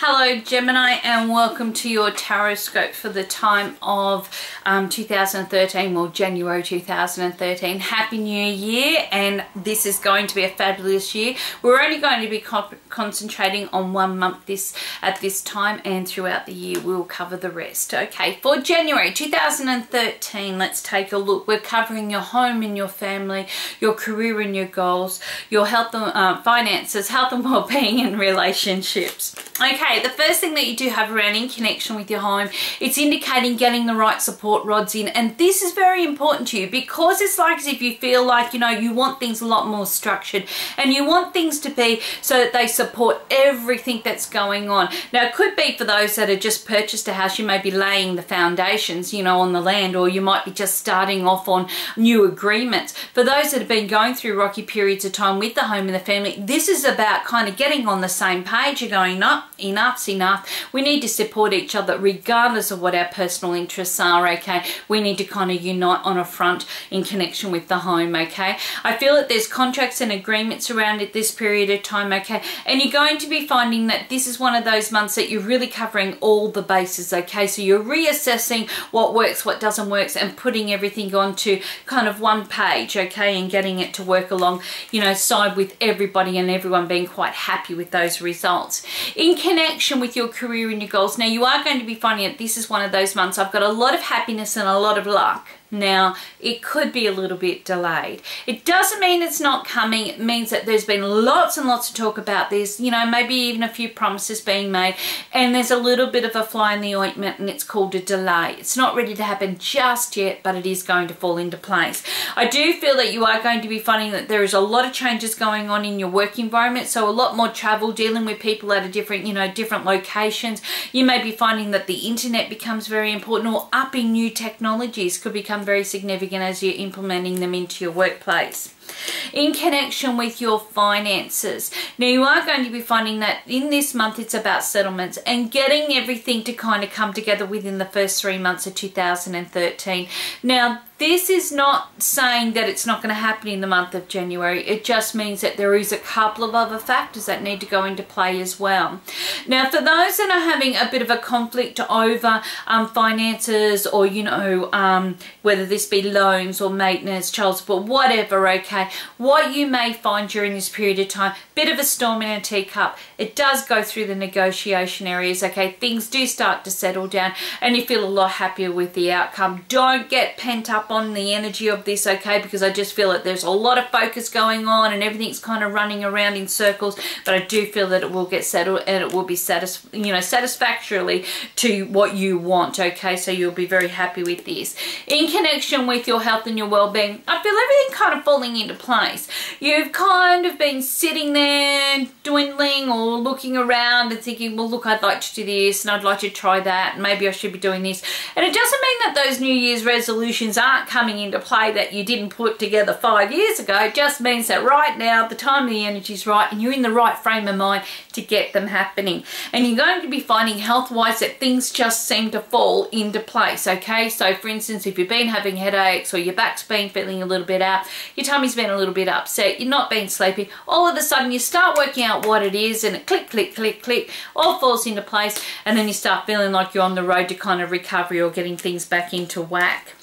Hello Gemini, and welcome to your Tarotscope for the time of 2013, well January 2013. Happy New Year, and this is going to be a fabulous year. We're only going to be concentrating on 1 month at this time, and throughout the year we'll cover the rest. Okay, for January 2013, let's take a look. We're covering your home and your family, your career and your goals, your health and finances, health and well-being and relationships. Okay, the first thing that you do have around in connection with your home, it's indicating getting the right support rods in, and this is very important to you because it's like as if you feel like, you know, you want things a lot more structured and you want things to be so that they support everything that's going on. Now, it could be for those that have just purchased a house, you may be laying the foundations, you know, on the land, or you might be just starting off on new agreements. For those that have been going through rocky periods of time with the home and the family, this is about kind of getting on the same page. You're going, no, enough's enough. We need to support each other regardless of what our personal interests are, okay? We need to kind of unite on a front in connection with the home, okay? I feel that there's contracts and agreements around it this period of time, okay? And you're going to be finding that this is one of those months that you're really covering all the bases, okay? So you're reassessing what works, what doesn't work, and putting everything onto kind of one page, okay? And getting it to work along, you know, side with everybody and everyone being quite happy with those results. In connection with your career and your goals, now you are going to be finding that this is one of those months. I've got a lot of happiness and a lot of luck. Now, it could be a little bit delayed. It doesn't mean it's not coming. It means that there's been lots and lots of talk about this, you know, maybe even a few promises being made, and there's a little bit of a fly in the ointment, and it's called a delay. It's not ready to happen just yet, but it is going to fall into place. I do feel that you are going to be finding that there is a lot of changes going on in your work environment, so a lot more travel, dealing with people at a different, you know, different locations. You may be finding that the internet becomes very important, or upping new technologies could become very significant as you're implementing them into your workplace. In connection with your finances, now you are going to be finding that in this month it's about settlements and getting everything to kind of come together within the first 3 months of 2013. Now, this is not saying that it's not going to happen in the month of January. It just means that there is a couple of other factors that need to go into play as well. Now, for those that are having a bit of a conflict over finances, or, you know, whether this be loans or maintenance, child support, whatever, okay, what you may find during this period of time, bit of a storm in a teacup. It does go through the negotiation areas, okay? Things do start to settle down and you feel a lot happier with the outcome. Don't get pent up on the energy of this, okay? Because I just feel that there's a lot of focus going on and everything's kind of running around in circles, but I do feel that it will get settled and it will be satisfactorily to what you want, okay? So you'll be very happy with this. In connection with your health and your well-being, I feel everything kind of falling into place. You've kind of been sitting there dwindling or looking around and thinking, well, look, I'd like to do this and I'd like to try that and maybe I should be doing this. And it doesn't mean that those New Year's resolutions aren't coming into play that you didn't put together 5 years ago. It just means that right now the time and the energy is right and you're in the right frame of mind to get them happening. And you're going to be finding health-wise that things just seem to fall into place, okay? So for instance, if you've been having headaches or your back's been feeling a little bit out, your tummy's been a little bit upset, you're not been sleeping, all of a sudden you start working out what it is and it click, click, click, click, all falls into place, and then you start feeling like you're on the road to kind of recovery or getting things back into whack.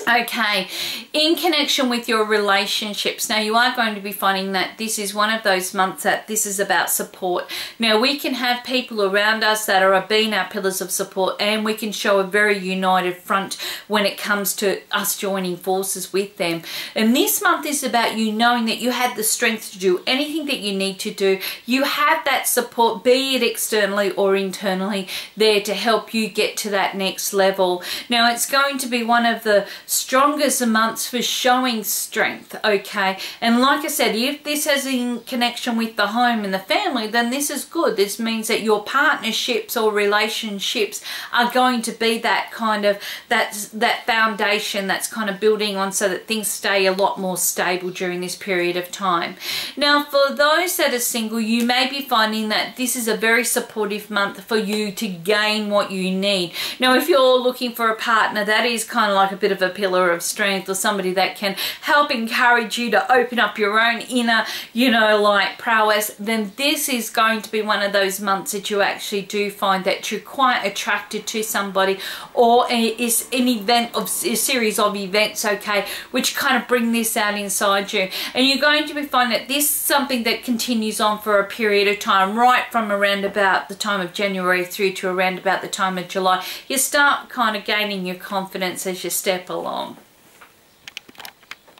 Okay, in connection with your relationships, now you are going to be finding that this is one of those months that this is about support. Now, we can have people around us that are being our pillars of support, and we can show a very united front when it comes to us joining forces with them. And this month is about you knowing that you have the strength to do anything that you need to do. You have that support, be it externally or internally, there to help you get to that next level. Now, it's going to be one of the strongest months for showing strength, okay? And like I said, if this is in connection with the home and the family, then this is good. This means that your partnerships or relationships are going to be that kind of that foundation that's kind of building on, so that things stay a lot more stable during this period of time. Now, for those that are single, you may be finding that this is a very supportive month for you to gain what you need. Now, if you're looking for a partner, that is kind of like a bit of a pillar pillar of strength, or somebody that can help encourage you to open up your own inner, you know, like prowess, then this is going to be one of those months that you actually do find that you're quite attracted to somebody, or is an event of a series of events, okay, which kind of bring this out inside you. And you're going to be finding that this is something that continues on for a period of time, right from around about the time of January through to around about the time of July. You start kind of gaining your confidence as you step along.